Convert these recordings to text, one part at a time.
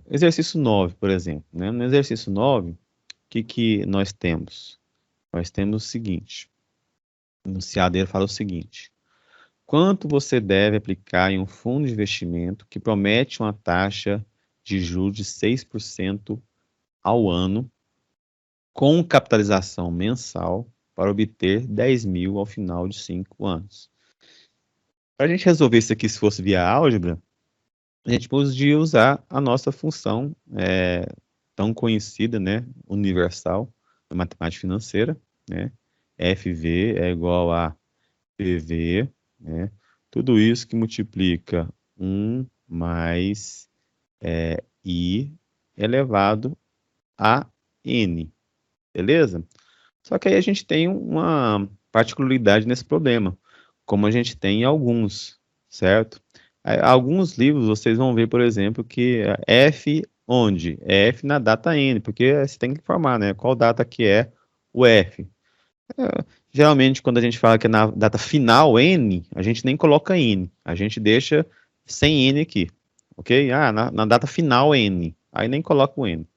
Exercício 9, por exemplo, né? No exercício 9, o que nós temos? Nós temos o seguinte, o enunciado fala o seguinte: quanto você deve aplicar em um fundo de investimento que promete uma taxa de juros de 6% ao ano, com capitalização mensal, para obter 10 mil ao final de 5 anos? Para a gente resolver isso aqui, se fosse via álgebra, a gente podia usar a nossa função tão conhecida, né, universal, da matemática financeira, né? FV é igual a PV, né? Tudo isso que multiplica 1 mais I elevado a N, beleza? Só que aí a gente tem uma particularidade nesse problema, como a gente tem em alguns, certo? Alguns livros vocês vão ver, por exemplo, que F onde? É F na data N, porque você tem que informar, né? Qual data que é o F. Geralmente, quando a gente fala que é na data final N, a gente nem coloca N, a gente deixa sem N aqui, ok? Na data final N, aí nem coloca o N,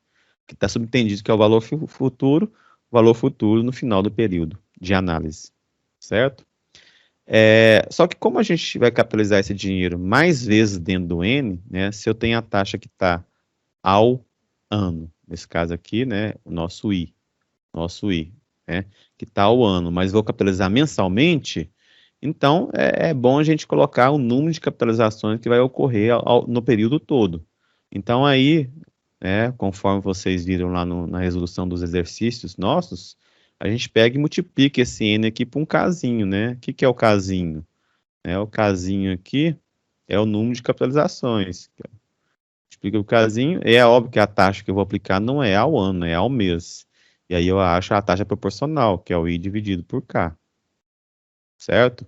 que está subentendido que é o valor futuro no final do período de análise, certo? Só que como a gente vai capitalizar esse dinheiro mais vezes dentro do N, né, se eu tenho a taxa que está ao ano, nesse caso aqui, né, o nosso I, né, que está ao ano, mas vou capitalizar mensalmente, então é bom a gente colocar o número de capitalizações que vai ocorrer no período todo. Então aí, conforme vocês viram lá na resolução dos exercícios nossos, a gente pega e multiplica esse N aqui por um casinho, né? O que é o casinho? O casinho aqui é o número de capitalizações. Multiplica o casinho, é óbvio que a taxa que eu vou aplicar não é ao ano, é ao mês. E aí eu acho a taxa proporcional, que é o I dividido por K. Certo?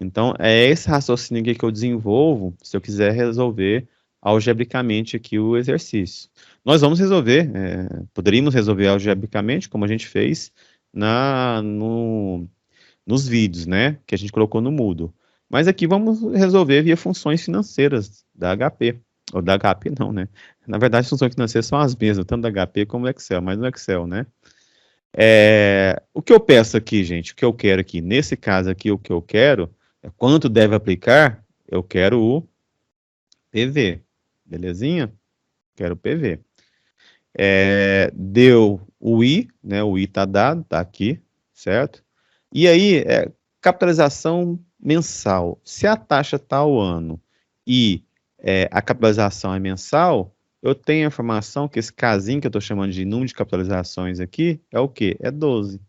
Então, é esse raciocínio aqui que eu desenvolvo se eu quiser resolver algebricamente aqui o exercício. Nós vamos resolver, poderíamos resolver algebricamente, como a gente fez nos vídeos, né, que a gente colocou no Moodle. Mas aqui vamos resolver via funções financeiras da HP. Ou da HP não, né? Na verdade, as funções financeiras são as mesmas, tanto da HP como do Excel, mas no Excel, né? O que eu peço aqui, gente, o que eu quero aqui, nesse caso aqui, o que eu quero é quanto deve aplicar, eu quero o PV, belezinha? Quero o PV. Deu o I, né? O I está dado, está aqui, certo? E aí, capitalização mensal. Se a taxa está ao ano e a capitalização é mensal, eu tenho a informação que esse casinho que eu estou chamando de número de capitalizações aqui é o quê? É 12.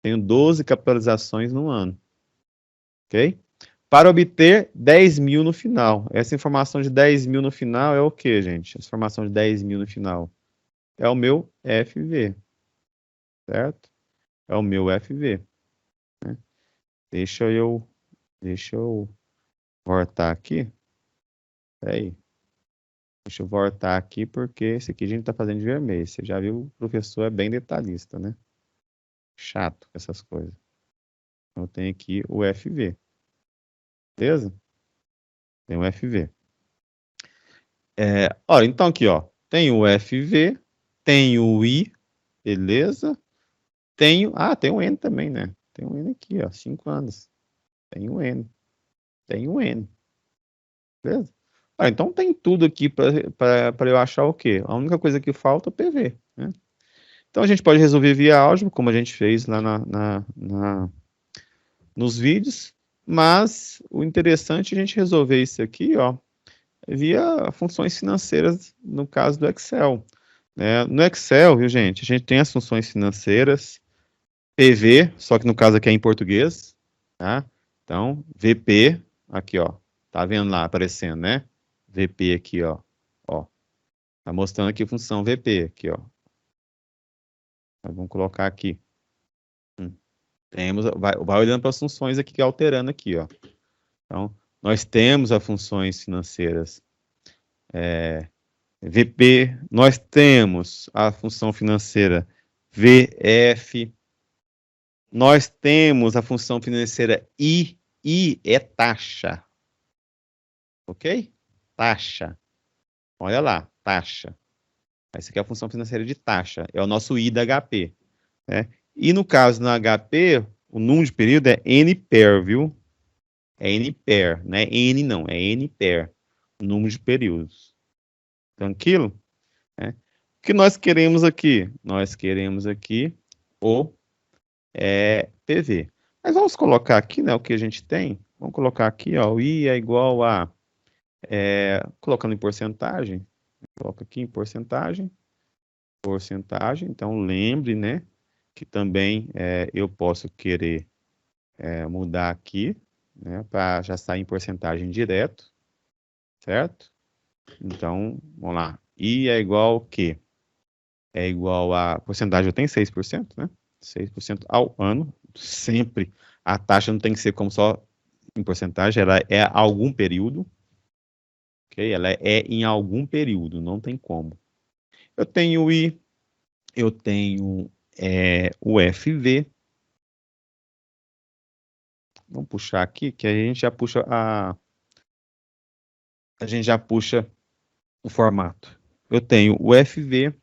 Tenho 12 capitalizações no ano. Ok? Para obter 10 mil no final. Essa informação de 10 mil no final é o quê, gente? Essa informação de 10 mil no final é o meu FV. Certo? É o meu FV. Né? Deixa eu voltar aqui. Peraí. Deixa eu voltar aqui, porque esse aqui a gente está fazendo de vermelho. Você já viu, o professor é bem detalhista, né? Chato com essas coisas. Então, eu tenho aqui o FV. Beleza? Tem o FV. Olha, então aqui, ó. Tem o FV, tem o I, beleza? Tem o N também, né? Tem o N aqui, ó. 5 anos. Tem o N. Tem o N. Beleza? Então tem tudo aqui para eu achar o quê? A única coisa que falta é o PV, né? Então a gente pode resolver via álgebra, como a gente fez lá nos vídeos, mas o interessante é a gente resolver isso aqui, ó, via funções financeiras, no caso do Excel. Né? No Excel, viu, gente, a gente tem as funções financeiras, PV, só que no caso aqui é em português, tá? Então, VP, aqui, ó, tá vendo lá aparecendo, né? VP aqui, ó, tá mostrando aqui a função VP, aqui, ó. Então, vamos colocar aqui. Vai olhando para as funções aqui, alterando aqui, ó. Então, nós temos as funções financeiras VP, nós temos a função financeira VF, nós temos a função financeira I é taxa, ok? Taxa. Olha lá, taxa. Essa aqui é a função financeira de taxa, é o nosso I da HP. Né? E no caso, no HP, o número de período é N per, viu? É N per, não é N não, é N per, o número de períodos. Tranquilo? Né? O que nós queremos aqui? Nós queremos aqui o PV. Mas vamos colocar aqui, né, o que a gente tem. Vamos colocar aqui, ó, o I é igual a, colocando em porcentagem, coloca aqui em porcentagem, então lembre, né, que também eu posso querer mudar aqui, né, para já sair em porcentagem direto, certo? Então, vamos lá, I é igual ao quê? É igual a, porcentagem eu tenho 6%, né? 6% ao ano, sempre. A taxa não tem que ser como só em porcentagem, ela é algum período, ok? Ela é em algum período, não tem como. Eu tenho o I, eu tenho o FV. Vamos puxar aqui, que a gente já puxa o formato. Eu tenho o FV,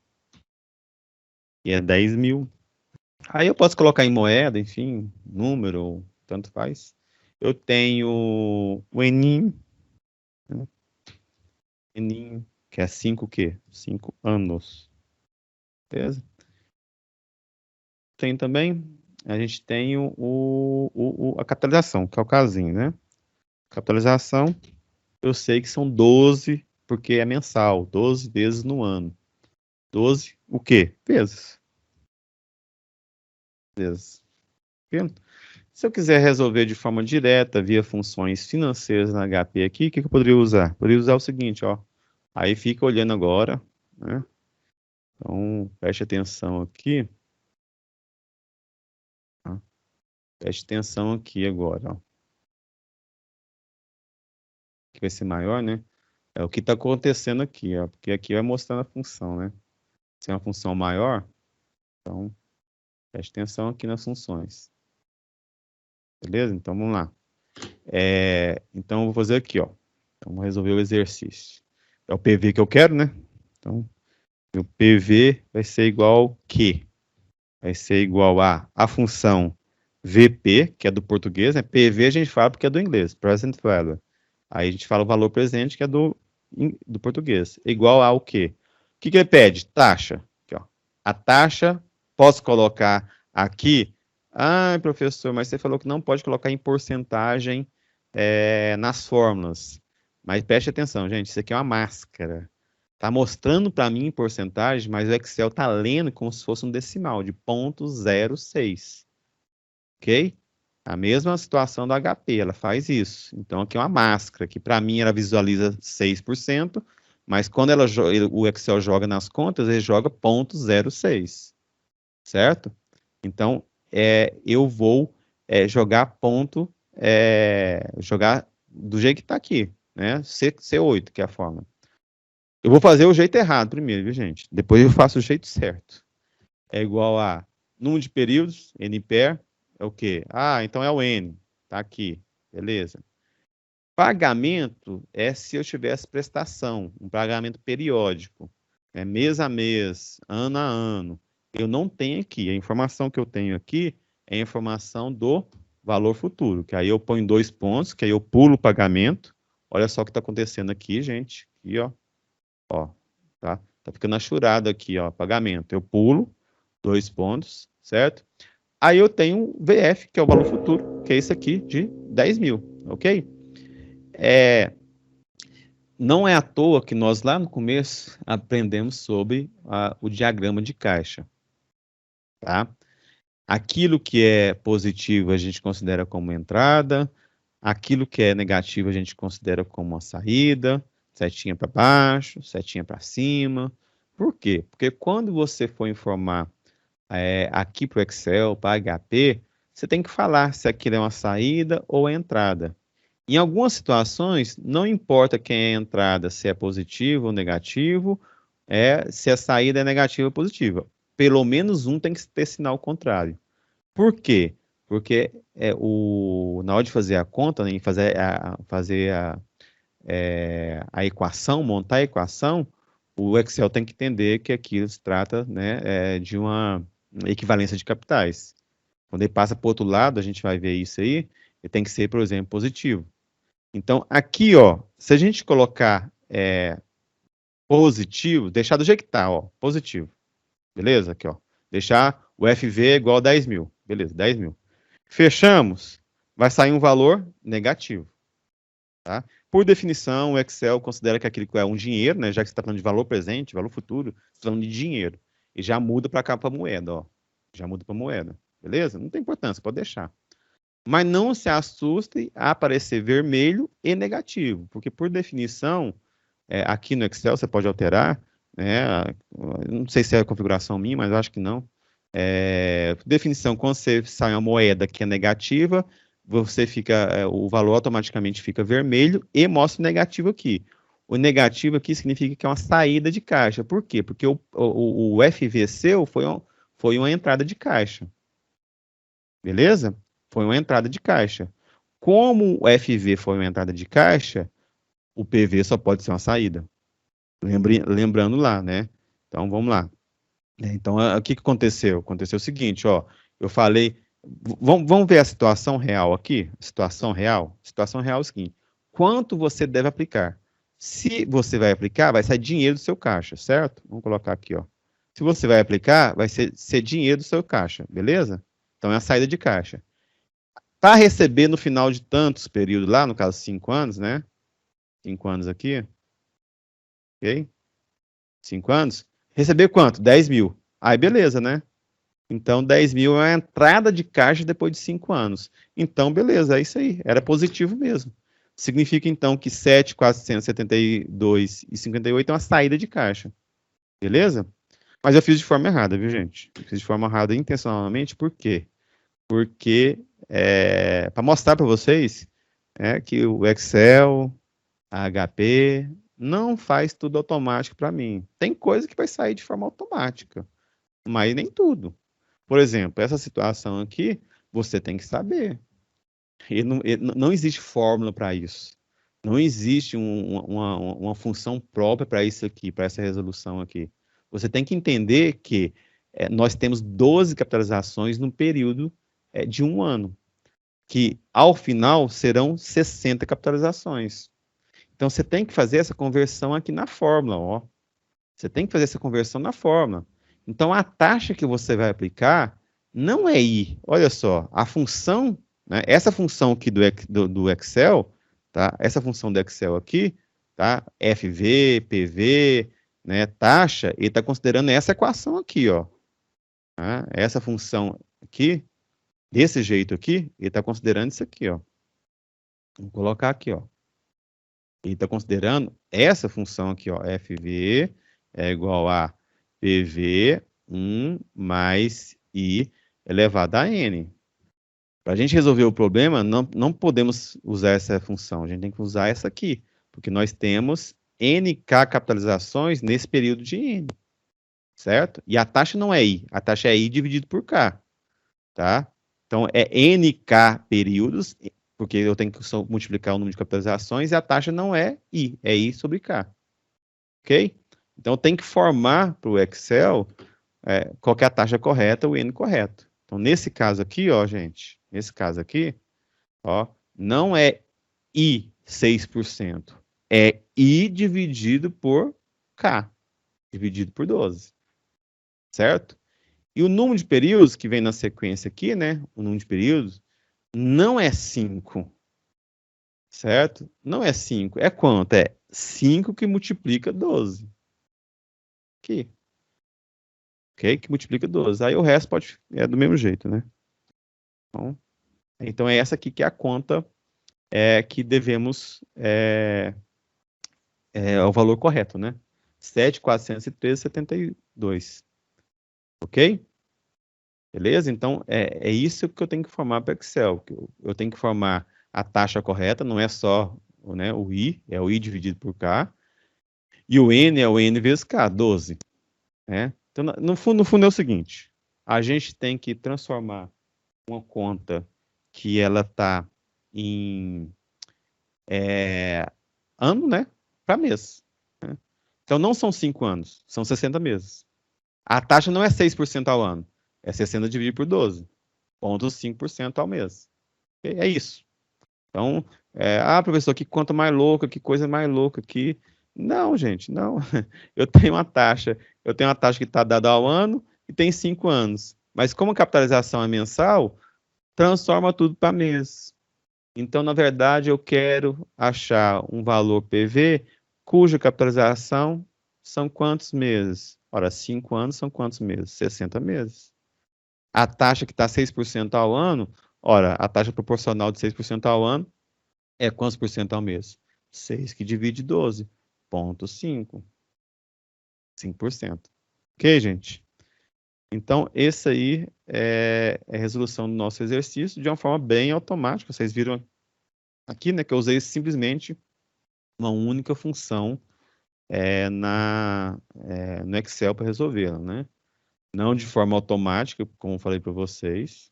que é 10 mil. Aí eu posso colocar em moeda, enfim, número, tanto faz. Eu tenho o Enim, né? Enim, que é 5 o quê? 5 anos. Beleza? Tem também, a gente tem a capitalização, que é o casinho, né? Capitalização, eu sei que são 12, porque é mensal, 12 vezes no ano. 12, o quê? Vezes. Vezes. Se eu quiser resolver de forma direta via funções financeiras na HP aqui, o que eu poderia usar? Poderia usar o seguinte, ó. Aí fica olhando agora, né? Então, preste atenção aqui. Tá? Preste atenção aqui agora, ó. Que vai ser maior, né? É o que está acontecendo aqui, ó. Porque aqui vai mostrando a função, né? Se é uma função maior, então, preste atenção aqui nas funções. Beleza? Então, vamos lá. Então, eu vou fazer aqui, ó. Então, vamos resolver o exercício. É o PV que eu quero, né? Então, o PV vai ser igual ao quê? Vai ser igual a função VP, que é do português, né? PV a gente fala porque é do inglês, Present Value. Aí a gente fala o valor presente, que é do português. Igual ao quê? O que ele pede? Taxa. Aqui, ó. A taxa, posso colocar aqui? Ah, professor, mas você falou que não pode colocar em porcentagem nas fórmulas. Mas preste atenção, gente, isso aqui é uma máscara. Está mostrando para mim em porcentagem, mas o Excel está lendo como se fosse um decimal de 0,06. Ok? A mesma situação do HP, ela faz isso. Então, aqui é uma máscara, que para mim ela visualiza 6%, mas quando o Excel joga nas contas, ele joga 0,06. Certo? Então, eu vou jogar do jeito que está aqui, né? C8, que é a forma. Eu vou fazer o jeito errado primeiro, viu, gente? Depois eu faço o jeito certo. É igual a número de períodos, N per, é o quê? Ah, então é o N. Tá aqui. Beleza. Pagamento é se eu tivesse prestação, um pagamento periódico. É mês a mês, ano a ano. Eu não tenho aqui. A informação que eu tenho aqui é a informação do valor futuro, que aí eu ponho 2 pontos, que aí eu pulo o pagamento. Olha só o que está acontecendo aqui, gente. Aqui, ó. Ó, tá? Tá ficando achurado aqui, ó, pagamento. Eu pulo, 2 pontos, certo? Aí eu tenho o VF, que é o valor futuro, que é esse aqui de 10 mil, ok? Não é à toa que nós lá no começo aprendemos sobre o diagrama de caixa, tá? Aquilo que é positivo a gente considera como entrada, aquilo que é negativo a gente considera como uma saída, setinha para baixo, setinha para cima. Por quê? Porque quando você for informar aqui para o Excel, para HP, você tem que falar se aquilo é uma saída ou é entrada. Em algumas situações, não importa quem é a entrada, se é positivo ou negativo, se a saída é negativa ou positiva. Pelo menos um tem que ter sinal contrário. Por quê? Porque na hora de fazer a conta, né, fazer a equação, montar a equação, o Excel tem que entender que aquilo se trata, né, de uma equivalência de capitais. Quando ele passa para o outro lado, a gente vai ver isso aí, ele tem que ser, por exemplo, positivo. Então, aqui, ó, se a gente colocar positivo, deixar do jeito que está, ó, positivo. Beleza? Aqui, ó. Deixar o FV igual a 10 mil. Beleza, 10 mil. Fechamos, vai sair um valor negativo. Tá? Por definição, o Excel considera que aquilo é um dinheiro, né? Já que você está falando de valor presente, valor futuro, você está falando de dinheiro. E já muda para cá para moeda, ó. Já muda para moeda. Beleza? Não tem importância, pode deixar. Mas não se assuste a aparecer vermelho e negativo, porque por definição, aqui no Excel você pode alterar, né? Não sei se é a configuração minha, mas eu acho que não. Por definição, quando você sai uma moeda que é negativa, você fica, o valor automaticamente fica vermelho e mostra o negativo aqui. O negativo aqui significa que é uma saída de caixa. Por quê? Porque o FV seu foi uma entrada de caixa. Beleza? Foi uma entrada de caixa. Como o FV foi uma entrada de caixa, o PV só pode ser uma saída. Lembrando lá, né? Então, vamos lá. Então, o que aconteceu? Aconteceu o seguinte, ó, eu falei, vamos ver a situação real aqui? Situação real? Situação real é o seguinte, quanto você deve aplicar? Se você vai aplicar, vai sair dinheiro do seu caixa, certo? Vamos colocar aqui, ó. Se você vai aplicar, vai ser dinheiro do seu caixa, beleza? Então, é a saída de caixa. Para receber no final de tantos períodos lá, no caso 5 anos, né? 5 anos aqui, ok? 5 anos. Receber quanto? 10 mil. Aí, beleza, né? Então, 10 mil é a entrada de caixa depois de 5 anos. Então, beleza, é isso aí. Era positivo mesmo. Significa, então, que 7.472,58 é uma saída de caixa. Beleza? Mas eu fiz de forma errada, viu, gente? Eu fiz de forma errada intencionalmente, por quê? Porque, para mostrar para vocês que o Excel, a HP, não faz tudo automático para mim. Tem coisa que vai sair de forma automática, mas nem tudo. Por exemplo, essa situação aqui, você tem que saber. Não existe fórmula para isso. Não existe uma função própria para isso aqui, para essa resolução aqui. Você tem que entender que nós temos 12 capitalizações no período de um ano, que ao final serão 60 capitalizações. Então você tem que fazer essa conversão aqui na fórmula, ó. Você tem que fazer essa conversão na fórmula. Então, a taxa que você vai aplicar não é I. Olha só, a função, né, essa função aqui do Excel, tá? Essa função do Excel aqui, tá? FV, PV, né, taxa, ele está considerando essa equação aqui, ó. Tá? Essa função aqui, desse jeito aqui, ele está considerando isso aqui, ó. Vou colocar aqui, ó. Ele está considerando essa função aqui, ó, FV é igual a PV 1 mais I elevado a N. Para a gente resolver o problema, não podemos usar essa função, a gente tem que usar essa aqui, porque nós temos NK capitalizações nesse período de N, certo? E a taxa não é I, a taxa é I dividido por K, tá? Então, é NK períodos, porque eu tenho que multiplicar o número de capitalizações, e a taxa não é I sobre K. Ok? Então, tem que formar para o Excel qual que é a taxa correta, o N correto. Então, nesse caso aqui, ó, gente, nesse caso aqui, ó, não é I 6%, é I dividido por K, dividido por 12, certo? E o número de períodos que vem na sequência aqui, né, o número de períodos, não é 5, certo? Não é 5, é quanto? É 5 que multiplica 12. Aqui. Ok? Que multiplica 12. Aí o resto é do mesmo jeito, né? Então é essa aqui que é a conta que devemos o valor correto, né? 7.413,72. Ok? Beleza? Então é isso que eu tenho que formar para o Excel. Eu tenho que formar a taxa correta, não é só, né, o I, é o I dividido por K. E o N é o N vezes K, 12. Né? Então, no fundo é o seguinte, a gente tem que transformar uma conta que ela está em ano, né, para mês. Né? Então, não são 5 anos, são 60 meses. A taxa não é 6% ao ano, é 60 dividido por 12, 0,5% ao mês. É isso. Então, professor, que conta mais louca, que coisa mais louca aqui. Não, gente, não. Eu tenho uma taxa que está dada ao ano e tem 5 anos. Mas como a capitalização é mensal, transforma tudo para mês. Então, na verdade, eu quero achar um valor PV cuja capitalização são quantos meses? Ora, 5 anos são quantos meses? 60 meses. A taxa que está 6% ao ano, ora, a taxa proporcional de 6% ao ano é quantos por cento ao mês? 6 que divide 12, 0,5. 5%. Ok, gente? Então, esse aí é a resolução do nosso exercício de uma forma bem automática. Vocês viram aqui, né, que eu usei simplesmente uma única função no Excel para resolvê-la, né? Não de forma automática, como eu falei para vocês.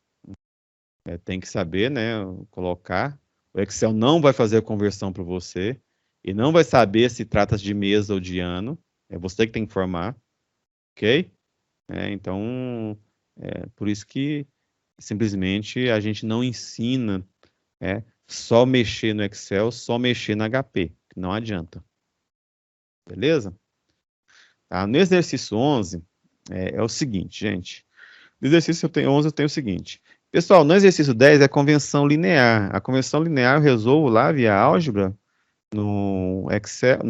Tem que saber, né, colocar. O Excel não vai fazer a conversão para você e não vai saber se trata de mês ou de ano. É você que tem que informar, ok? Então, por isso que simplesmente a gente não ensina só mexer no Excel, só mexer no HP, não adianta. Beleza? Tá? No exercício 11, é o seguinte, gente. No exercício 11 eu tenho o seguinte. Pessoal, no exercício 10 é convenção linear. A convenção linear eu resolvo lá via álgebra, no Excel,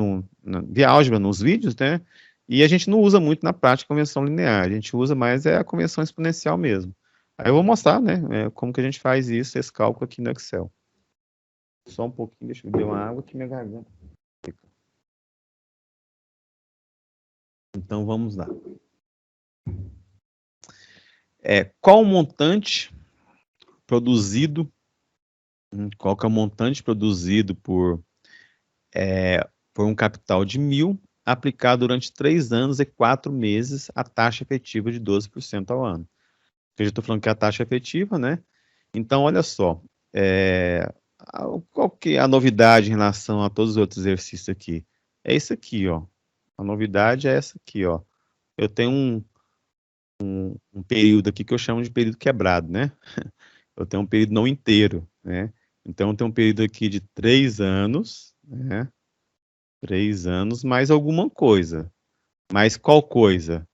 via álgebra nos vídeos, né? E a gente não usa muito na prática a convenção linear. A gente usa mais a convenção exponencial mesmo. Aí eu vou mostrar, né, como que a gente faz isso, esse cálculo aqui no Excel. Só um pouquinho, deixa eu beber uma água que minha garganta fica. Então vamos lá. Qual o montante produzido, qual que é o montante produzido por um capital de 1.000, aplicado durante 3 anos e 4 meses a taxa efetiva de 12% ao ano. Eu já estou falando que é a taxa efetiva, né? Então, olha só, qual que é a novidade em relação a todos os outros exercícios aqui? É isso aqui, ó. A novidade é essa aqui, ó. Eu tenho um período aqui que eu chamo de período quebrado, né? Eu tenho um período não inteiro, né? Então, eu tenho um período aqui de 3 anos, né? 3 anos mais alguma coisa. Mais qual coisa?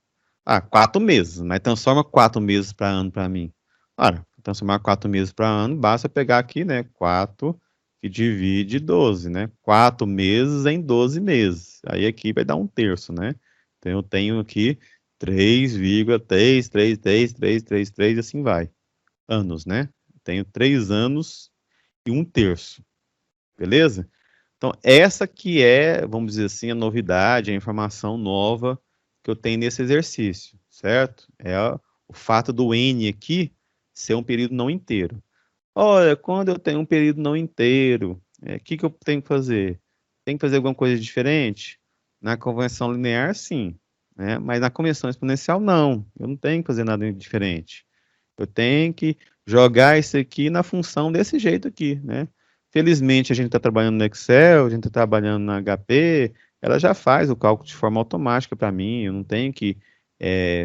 4 meses, mas transforma 4 meses para ano para mim. Ora, transformar 4 meses para ano, basta pegar aqui, né? 4 que divide 12, né? 4 meses em 12 meses. Aí aqui vai dar 1/3, né? Então eu tenho aqui 3,33333, assim vai. Anos, né? Tenho 3 anos e 1/3. Beleza? Então, essa que é, vamos dizer assim, a novidade, a informação nova que eu tenho nesse exercício, certo? O fato do N aqui ser um período não inteiro. Olha, quando eu tenho um período não inteiro, o que eu tenho que fazer? Tem que fazer alguma coisa diferente? Na convenção linear, sim, né? Mas na convenção exponencial, não. Eu não tenho que fazer nada diferente. Eu tenho que jogar isso aqui na função desse jeito aqui, né? Felizmente, a gente está trabalhando no Excel, a gente está trabalhando na HP, ela já faz o cálculo de forma automática para mim, eu não tenho que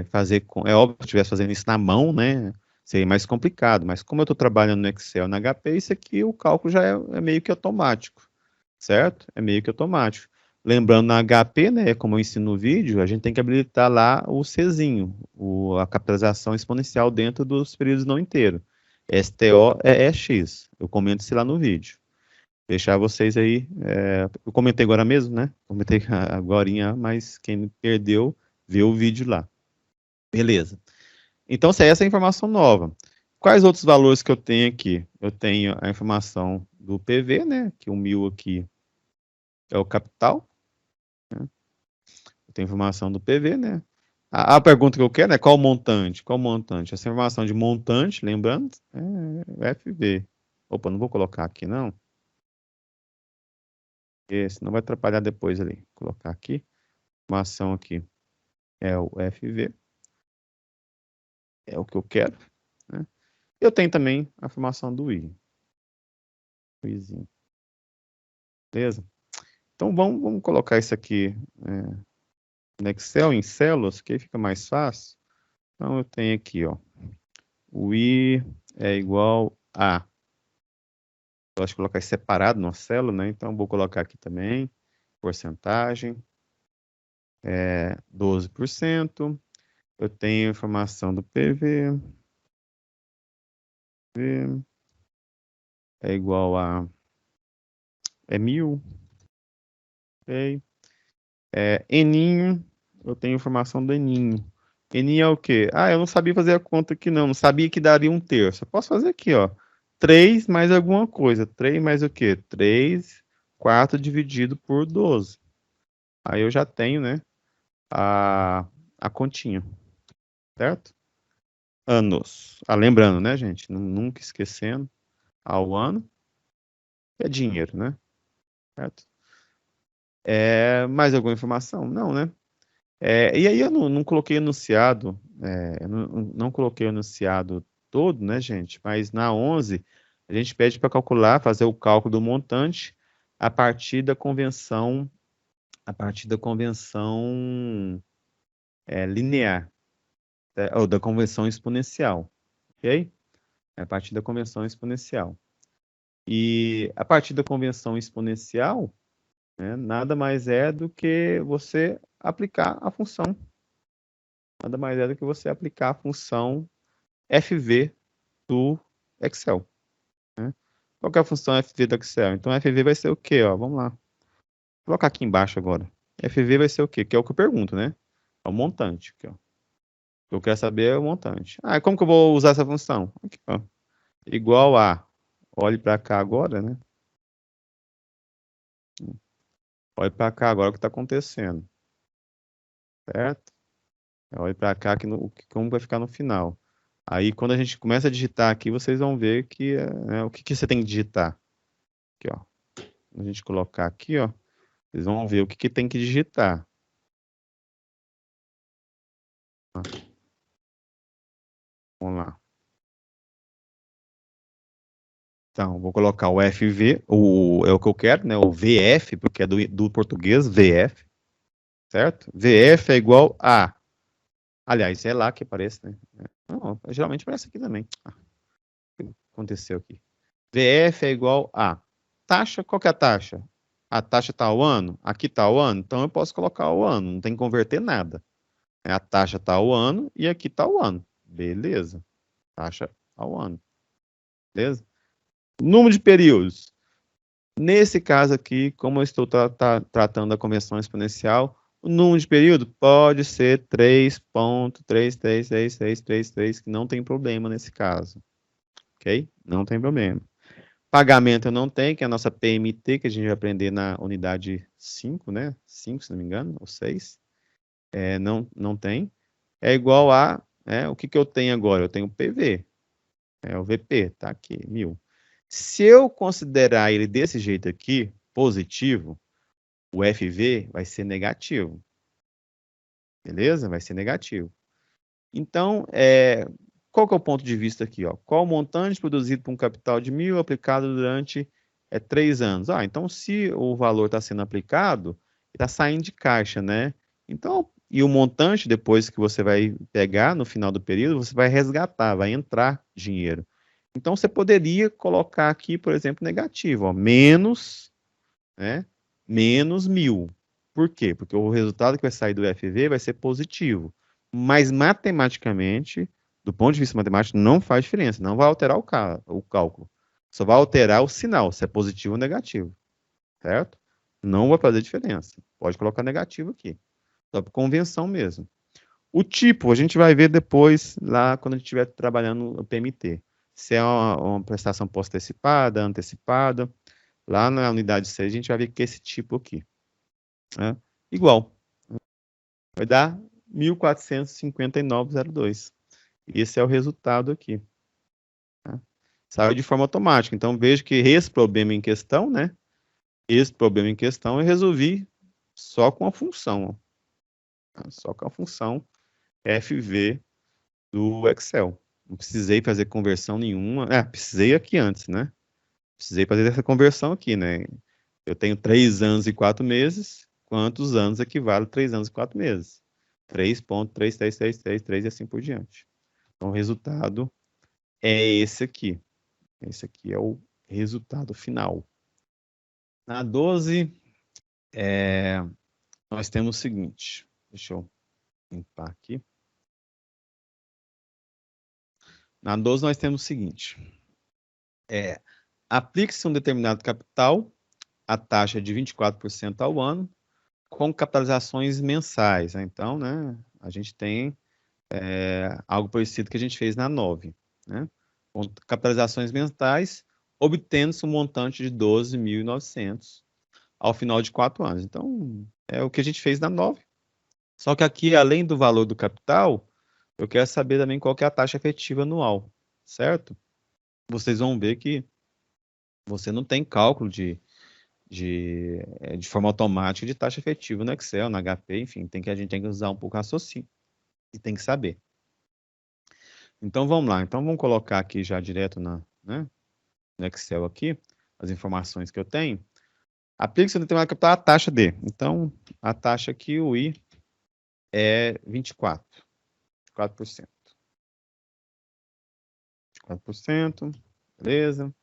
fazer, é óbvio que eu estivesse fazendo isso na mão, né? Seria mais complicado, mas como eu estou trabalhando no Excel, na HP, isso aqui, o cálculo já é meio que automático, certo? É meio que automático. Lembrando, na HP, né, como eu ensino no vídeo, a gente tem que habilitar lá o Czinho, a capitalização exponencial dentro dos períodos não inteiros. STOEX. Eu comento isso lá no vídeo. Deixar vocês aí. Eu comentei agora mesmo, né? Comentei agorinha, mas quem perdeu, vê o vídeo lá. Beleza. Então, se essa é a informação nova. Quais outros valores que eu tenho aqui? Eu tenho a informação do PV, né? Que o 1.000 aqui é o capital. Né? Eu tenho informação do PV, né? A pergunta que eu quero é qual o montante? Qual o montante? Essa informação de montante, lembrando, é FV. Opa, não vou colocar aqui, não. Esse não vai atrapalhar depois ali. Vou colocar aqui. Informação aqui é o FV. É o que eu quero. Né? Eu tenho também a informação do I. O Izinho. Beleza? Então vamos colocar isso aqui. no Excel, em células, que aí fica mais fácil. Então, eu tenho aqui, ó, o I é igual a... Eu acho que colocar separado numa célula, né? Então, vou colocar aqui também, porcentagem, 12%. Eu tenho a informação do PV, é igual a... é 1000, ok? Eninho, eu tenho informação do Eninho. Eninho é o quê? Ah, eu não sabia fazer a conta aqui não sabia que daria 1/3. Eu posso fazer aqui, ó. 3 mais alguma coisa. 3 mais o quê? 3, 4 dividido por 12. Aí eu já tenho, né, a continha, certo? Anos. Ah, lembrando, né, gente? Nunca esquecendo, ao ano é dinheiro, né? Certo? Mais alguma informação? Não, né? E aí eu não coloquei enunciado, eu não coloquei o enunciado todo, né, gente? Mas na 11, a gente pede para calcular, fazer o cálculo do montante a partir da convenção, linear, ou da convenção exponencial, ok? A partir da convenção exponencial. E a partir da convenção exponencial, né, nada mais é do que você aplicar a função. Nada mais é do que você aplicar a função FV do Excel, né? Qual que é a função FV do Excel? Então, FV vai ser o quê? Ó, vamos lá. Vou colocar aqui embaixo agora. FV vai ser o quê? Que é o que eu pergunto, né? É o montante. Aqui, ó. O que eu quero saber é o montante. Ah, e como que eu vou usar essa função? Aqui, ó. Igual a... Olhe para cá agora, né? Olhe para cá agora o que está acontecendo. Certo? Olhe para cá como vai ficar no final. Aí, quando a gente começa a digitar aqui, vocês vão ver que, o que você tem que digitar. Aqui, ó. A gente colocar aqui, ó. Vocês vão ver o que tem que digitar. Vamos lá. Então, vou colocar o FV, é o que eu quero, né? O VF, porque é do português, VF, certo? VF é igual a... Aliás, é lá que aparece, né? Não, geralmente aparece aqui também. O que aconteceu aqui? VF é igual a... Taxa, qual que é a taxa? A taxa está ao ano? Aqui está ao ano? Então eu posso colocar ao ano, não tem que converter nada. A taxa está ao ano e aqui está ao ano. Beleza. Taxa ao ano. Beleza? Número de períodos. Nesse caso aqui, como eu estou tratando da conversão exponencial, o número de período pode ser 3,33333, que não tem problema nesse caso. Ok? Não tem problema. Pagamento eu não tenho, que é a nossa PMT, que a gente vai aprender na unidade 5, né? 5, se não me engano, ou 6. Não tem. É igual a... o que eu tenho agora? Eu tenho o PV. O VP, tá aqui, 1000. Se eu considerar ele desse jeito aqui, positivo, o FV vai ser negativo. Beleza? Vai ser negativo. Então, qual que é o ponto de vista aqui? Ó? Qual o montante produzido por um capital de 1000 aplicado durante 3 anos? Então, se o valor está sendo aplicado, está saindo de caixa, né? Então, e o montante, depois que você vai pegar no final do período, você vai resgatar, vai entrar dinheiro. Então, você poderia colocar aqui, por exemplo, negativo, ó, menos 1000. Por quê? Porque o resultado que vai sair do FV vai ser positivo. Mas, matematicamente, do ponto de vista matemático, não faz diferença. Não vai alterar o cálculo. Só vai alterar o sinal, se é positivo ou negativo. Certo? Não vai fazer diferença. Pode colocar negativo aqui. Só por convenção mesmo. O tipo, a gente vai ver depois, lá quando a gente estiver trabalhando o PMT. Se é uma prestação pós-antecipada, antecipada. Lá na unidade 6, a gente vai ver que é esse tipo aqui. Né? Igual. Vai dar 1459,02. Esse é o resultado aqui. Tá? Saiu de forma automática. Então, vejo que esse problema em questão, né? Esse problema em questão eu resolvi só com a função. Tá? Só com a função FV do Excel. Não precisei fazer conversão nenhuma. Precisei aqui antes, né? Precisei fazer essa conversão aqui, né? Eu tenho 3 anos e 4 meses. quantos anos equivale a 3 anos e 4 meses. 3,3333 e assim por diante. Então, o resultado é esse aqui. Esse aqui é o resultado final. Na 12, nós temos o seguinte. Deixa eu limpar aqui. Na 12, nós temos o seguinte. Aplique-se um determinado capital, a taxa de 24% ao ano, com capitalizações mensais. Então, né, a gente tem algo parecido que a gente fez na 9. Né? Com capitalizações mensais, obtendo-se um montante de 12.900 ao final de 4 anos. Então, é o que a gente fez na 9. Só que aqui, além do valor do capital, eu quero saber também qual que é a taxa efetiva anual, certo? Vocês vão ver que você não tem cálculo de forma automática de taxa efetiva no Excel, no HP, enfim, a gente tem que usar um pouco o raciocínio e tem que saber. Então, vamos lá. Então, vamos colocar aqui já direto no Excel aqui, as informações que eu tenho. Aplique-se no determinado capital a taxa D. Então, a taxa aqui, o I, é 24%. 24%, beleza.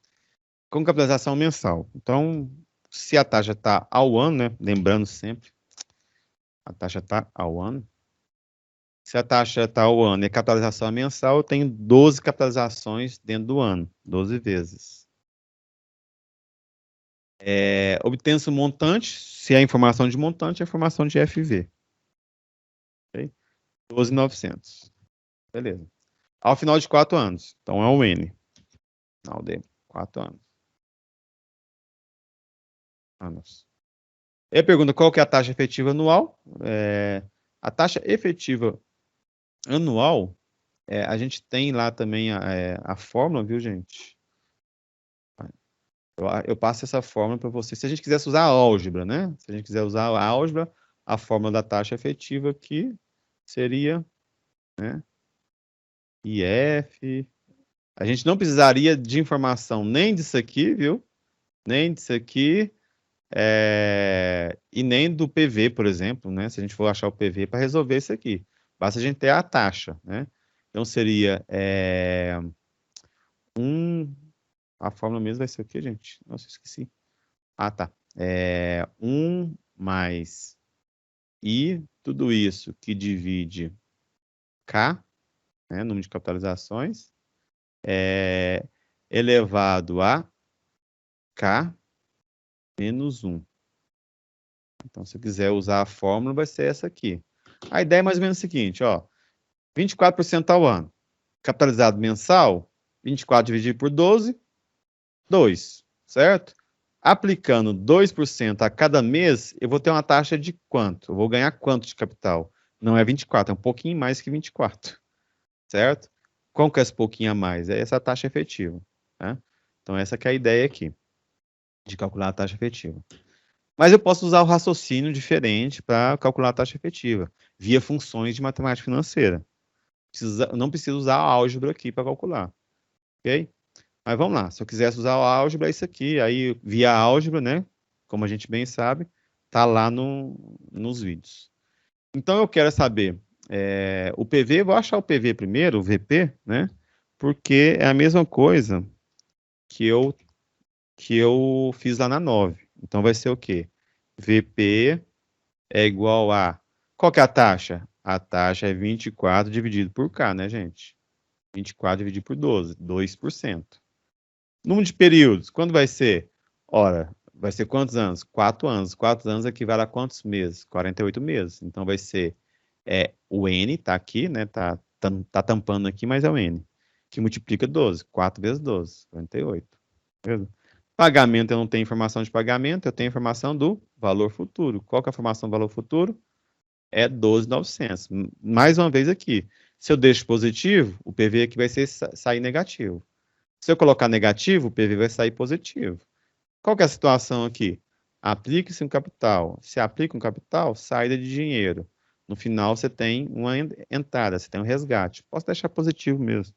Com capitalização mensal. Então, se a taxa está ao ano, né? Lembrando sempre, a taxa está ao ano. Se a taxa está ao ano e a capitalização é mensal, eu tenho 12 capitalizações dentro do ano, 12 vezes. Obtém-se o montante, se é informação de montante, é informação de FV. Okay? 12.900. Beleza. Ao final de 4 anos. Então, é o N. Final de 4 anos. E a pergunta, qual que é a taxa efetiva anual? A taxa efetiva anual, a gente tem lá também a fórmula, viu, gente? Eu passo essa fórmula para vocês. Se a gente quisesse usar a álgebra, né? Se a gente quiser usar a álgebra, a fórmula da taxa efetiva aqui seria, né? IF. A gente não precisaria de informação nem disso aqui, viu? Nem disso aqui. E nem do PV, por exemplo, né? Se a gente for achar o PV para resolver isso aqui. Basta a gente ter a taxa, né? Então, seria a fórmula mesmo vai ser o quê, gente? Nossa, esqueci. Ah, tá. 1 mais I, tudo isso que divide K, né, número de capitalizações, elevado a K menos 1. Então, se eu quiser usar a fórmula, vai ser essa aqui. A ideia é mais ou menos o seguinte, ó. 24% ao ano. Capitalizado mensal, 24 dividido por 12, 2, certo? Aplicando 2% a cada mês, eu vou ter uma taxa de quanto? Eu vou ganhar quanto de capital? Não é 24, é um pouquinho mais que 24, certo? Qual que é esse pouquinho a mais? É essa taxa efetiva, né? Então, essa que é a ideia aqui, de calcular a taxa efetiva. Mas eu posso usar o raciocínio diferente para calcular a taxa efetiva, via funções de matemática financeira. Não preciso usar a álgebra aqui para calcular, ok? Mas vamos lá, se eu quisesse usar a álgebra, é isso aqui, aí via álgebra, né, como a gente bem sabe, tá lá nos vídeos. Então eu quero saber, o PV, vou achar o PV primeiro, o VP, né, porque é a mesma coisa que eu fiz lá na 9. Então vai ser o quê? VP é igual a... Qual que é a taxa? A taxa é 24 dividido por K, né, gente? 24 dividido por 12, 2%. Número de períodos, quando vai ser? Ora, vai ser quantos anos? 4 anos. 4 anos equivale a quantos meses? 48 meses. Então vai ser o N, tá aqui, né? Tá tampando aqui, mas é o N. Que multiplica 12. 4 vezes 12, 48. Beleza? Pagamento, eu não tenho informação de pagamento, eu tenho informação do valor futuro. Qual que é a informação do valor futuro? É 12.900. Mais uma vez aqui. Se eu deixo positivo, o PV aqui vai sair negativo. Se eu colocar negativo, o PV vai sair positivo. Qual que é a situação aqui? Aplique-se um capital. Se aplica um capital, saída de dinheiro. No final, você tem uma entrada, você tem um resgate. Posso deixar positivo mesmo.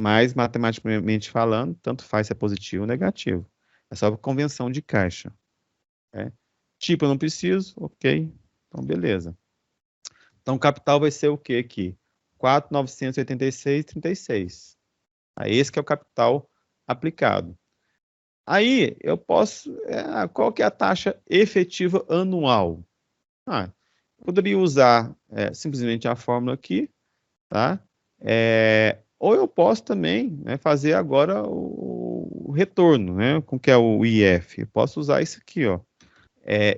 Mas, matematicamente falando, tanto faz se é positivo ou negativo. É só convenção de caixa. Tipo, eu não preciso, ok. Então, beleza. Então, o capital vai ser o quê aqui? 4.986,36. Aí, esse que é o capital aplicado. Aí, eu posso... qual que é a taxa efetiva anual? Poderia usar simplesmente a fórmula aqui, tá? Ou eu posso também, né, fazer agora o retorno, né? Com que é o IF. Eu posso usar isso aqui, ó.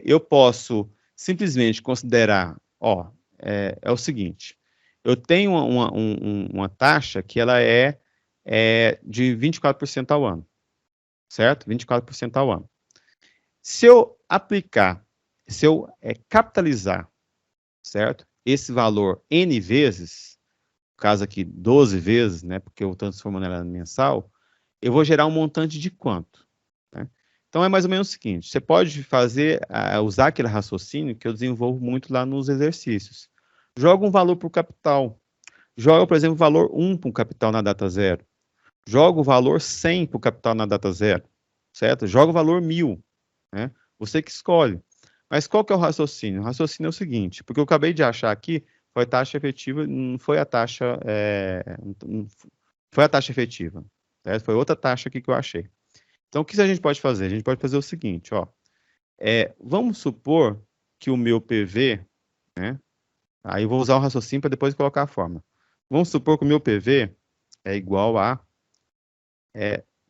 Eu posso simplesmente considerar, ó, é o seguinte, eu tenho uma taxa que ela é de 24% ao ano, certo? 24% ao ano. Se eu aplicar, se eu capitalizar, certo? Esse valor N vezes, no caso aqui 12 vezes, né, porque eu transformo ela mensal, eu vou gerar um montante de quanto? Né? Então é mais ou menos o seguinte, você pode fazer, usar aquele raciocínio que eu desenvolvo muito lá nos exercícios. Joga um valor para o capital. Joga, por exemplo, o valor 1 para o capital na data zero. Joga o valor 100 para o capital na data zero. Certo? Joga o valor 1.000. Né? Você que escolhe. Mas qual que é o raciocínio? O raciocínio é o seguinte, porque eu acabei de achar aqui, foi a taxa efetiva, não foi a taxa, não foi a taxa efetiva. Certo? Foi outra taxa aqui que eu achei. Então, o que a gente pode fazer? A gente pode fazer o seguinte, ó. Vamos supor que o meu PV, né? Aí eu vou usar o raciocínio para depois colocar a fórmula. Vamos supor que o meu PV é igual a...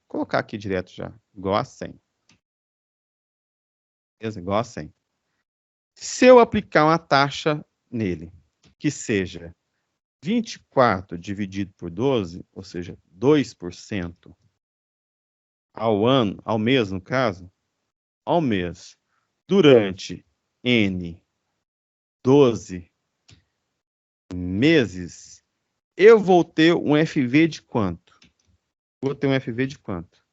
colocar aqui direto já. Igual a 100. Beleza? Igual a 100. Se eu aplicar uma taxa nele, que seja 24 dividido por 12, ou seja, 2% ao ano, ao mês, no caso, ao mês, durante N 12 meses, eu vou ter um FV de quanto? Vou ter um FV de quanto?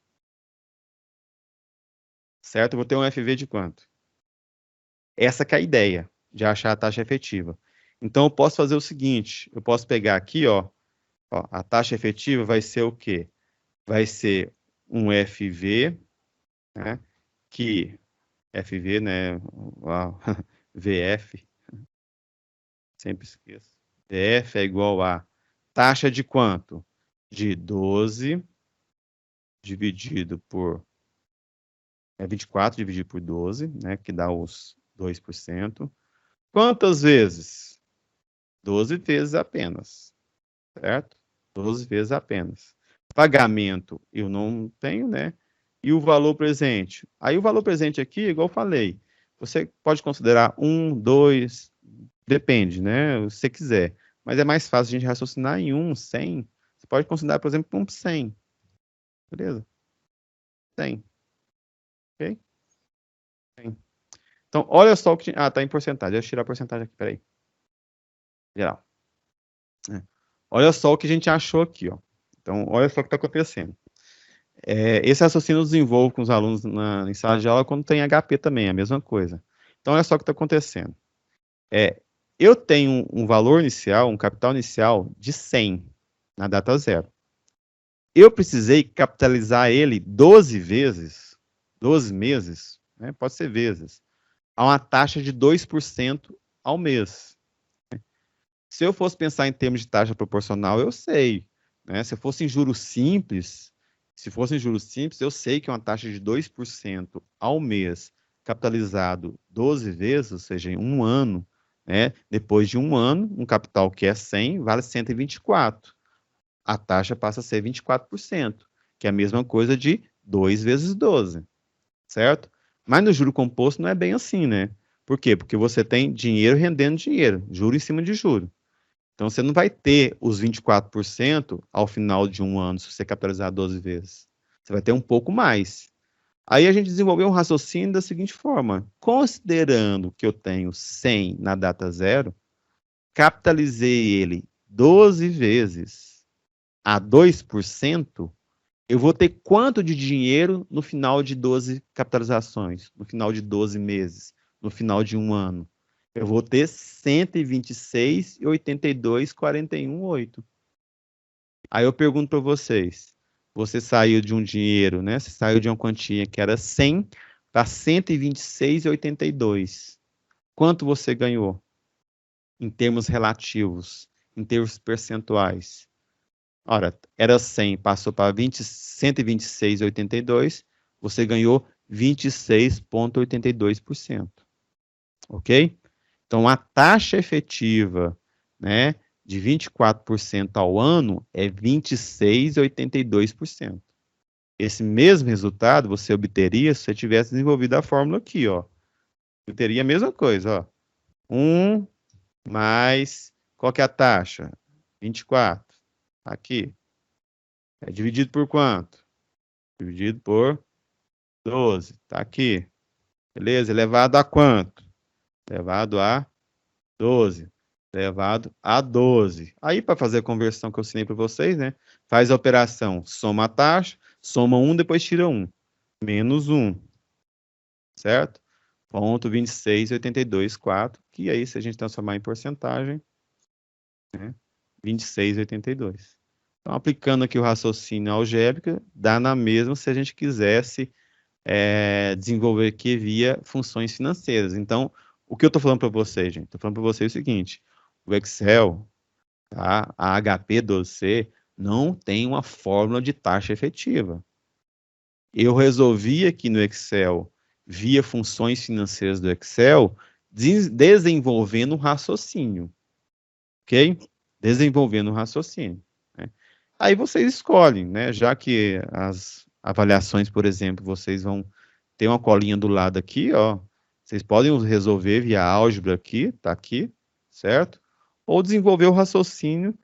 Certo? Eu vou ter um FV de quanto? Essa que é a ideia, de achar a taxa efetiva. Então, eu posso fazer o seguinte, eu posso pegar aqui, ó, a taxa efetiva vai ser o quê? Vai ser um FV, né, que, FV, né, VF, sempre esqueço. VF é igual a taxa de quanto? De 12 dividido por 24 dividido por 12, né, que dá os 2%. Quantas vezes? 12 vezes apenas, certo? 12 vezes apenas. Pagamento eu não tenho, né? E o valor presente? Aí o valor presente aqui, igual eu falei, você pode considerar 1, 2, depende, né? Se você quiser. Mas é mais fácil a gente raciocinar em 1, 100. Você pode considerar, por exemplo, um 100. Beleza? 100. Ok? 100. Então, olha só o que... tá em porcentagem. Deixa eu tirar a porcentagem aqui, peraí. Geral. Olha só o que a gente achou aqui, ó. Então, olha só o que está acontecendo. Esse raciocínio eu desenvolvo com os alunos em sala de aula quando tem HP também, é a mesma coisa. Então, olha só o que está acontecendo. Eu tenho um valor inicial, um capital inicial de 100 na data zero. Eu precisei capitalizar ele 12 vezes, 12 meses, né, pode ser vezes, a uma taxa de 2% ao mês. Se eu fosse pensar em termos de taxa proporcional, eu sei. Né? Se fosse em juros simples, eu sei que uma taxa de 2% ao mês, capitalizado 12 vezes, ou seja, em um ano, né? Depois de um ano, um capital que é 100 vale 124. A taxa passa a ser 24%, que é a mesma coisa de 2 vezes 12, certo? Mas no juro composto não é bem assim, né? Por quê? Porque você tem dinheiro rendendo dinheiro, juro em cima de juro. Então, você não vai ter os 24% ao final de um ano, se você capitalizar 12 vezes. Você vai ter um pouco mais. Aí a gente desenvolveu um raciocínio da seguinte forma: considerando que eu tenho 100 na data zero, capitalizei ele 12 vezes a 2%, eu vou ter quanto de dinheiro no final de 12 capitalizações, no final de 12 meses, no final de um ano? Eu vou ter 126,82,41,8. Aí eu pergunto para vocês, você saiu de um dinheiro, né? Você saiu de uma quantia que era 100 para 126,82. Quanto você ganhou? Em termos relativos, em termos percentuais. Ora, era 100, passou para 126,82, você ganhou 26,82%. Ok? Então, a taxa efetiva, né, de 24% ao ano é 26,82%. Esse mesmo resultado você obteria se você tivesse desenvolvido a fórmula aqui, ó. Eu teria a mesma coisa, ó. 1 mais, qual que é a taxa? 24. Aqui. É dividido por quanto? Dividido por 12. Tá aqui. Beleza? Elevado a quanto? Elevado a 12. Elevado a 12. Aí, para fazer a conversão que eu ensinei para vocês, né? Faz a operação, soma a taxa, soma 1, depois tira 1. Menos 1. Certo? Ponto 26,82,4. Que aí, se a gente transformar em porcentagem, né? 26,82. Então, aplicando aqui o raciocínio algébrico, dá na mesma se a gente quisesse desenvolver aqui via funções financeiras. Então, o que eu estou falando para vocês, gente? Estou falando para vocês o seguinte: o Excel, tá? A HP12C, não tem uma fórmula de taxa efetiva. Eu resolvi aqui no Excel, via funções financeiras do Excel, desenvolvendo um raciocínio. Ok? Desenvolvendo um raciocínio. Né? Aí vocês escolhem, né? Já que as avaliações, por exemplo, vocês vão ter uma colinha do lado aqui, ó. Vocês podem resolver via álgebra aqui, tá aqui, certo? Ou desenvolver o raciocínio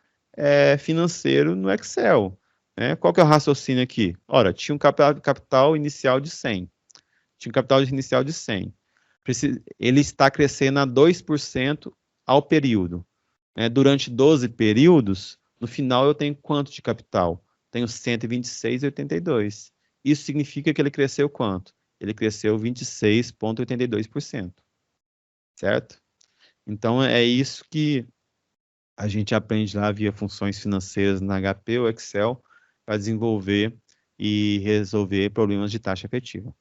financeiro no Excel. Né? Qual que é o raciocínio aqui? Ora, tinha um capital inicial de 100. Tinha um capital inicial de 100. Ele está crescendo a 2% ao período. Durante 12 períodos, no final eu tenho quanto de capital? Tenho 126,82. Isso significa que ele cresceu quanto? Ele cresceu 26,82%. Certo? Então, é isso que a gente aprende lá via funções financeiras na HP ou Excel para desenvolver e resolver problemas de taxa efetiva.